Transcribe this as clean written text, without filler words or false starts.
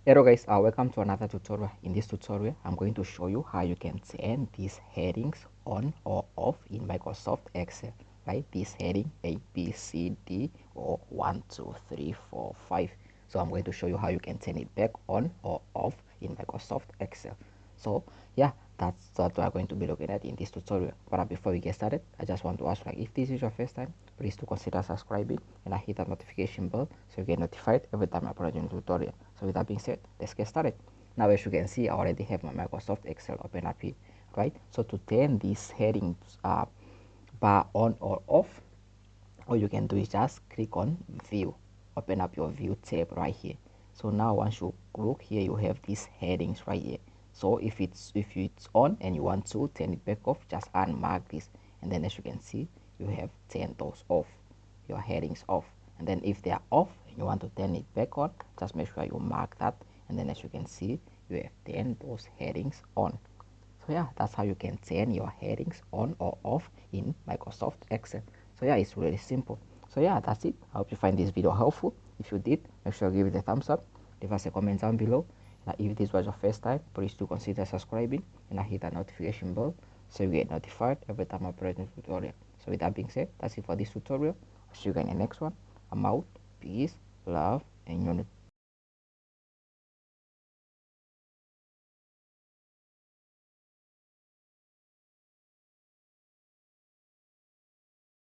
Hello guys, welcome to another tutorial. In this tutorial, I'm going to show you how you can turn these headings on or off in Microsoft Excel, right? This heading A, B, C, D, or 1, 2, 3, 4, 5. So I'm going to show you how you can turn it back on or off in Microsoft Excel. So yeah, that's what we're going to be looking at in this tutorial. But before we get started, I just want to ask, like, if this is your first time, please do consider subscribing and hit that notification bell so you get notified every time I upload a new tutorial. So with that being said, let's get started. Now as you can see, I already have my Microsoft Excel open up here, right? So to turn these headings bar on or off, all you can do is just click on view, open up your view tab right here. So now once you look here, you have these headings right here. So if it's on and you want to turn it back off, just unmark this, and then as you can see, you have turned those off, your headings off. And then if they are off and you want to turn it back on, just make sure you mark that, and then as you can see, you have turned those headings on. So yeah, that's how you can turn your headings on or off in Microsoft Excel. So yeah, it's really simple. So yeah, that's it. I hope you find this video helpful. If you did, make sure you give it a thumbs up, leave us a comment down below. If this was your first time, please do consider subscribing and hit that notification bell so you get notified every time I upload a new tutorial. So with that being said, that's it for this tutorial. I'll see you guys in the next one. I'm out. Peace, love, and unity.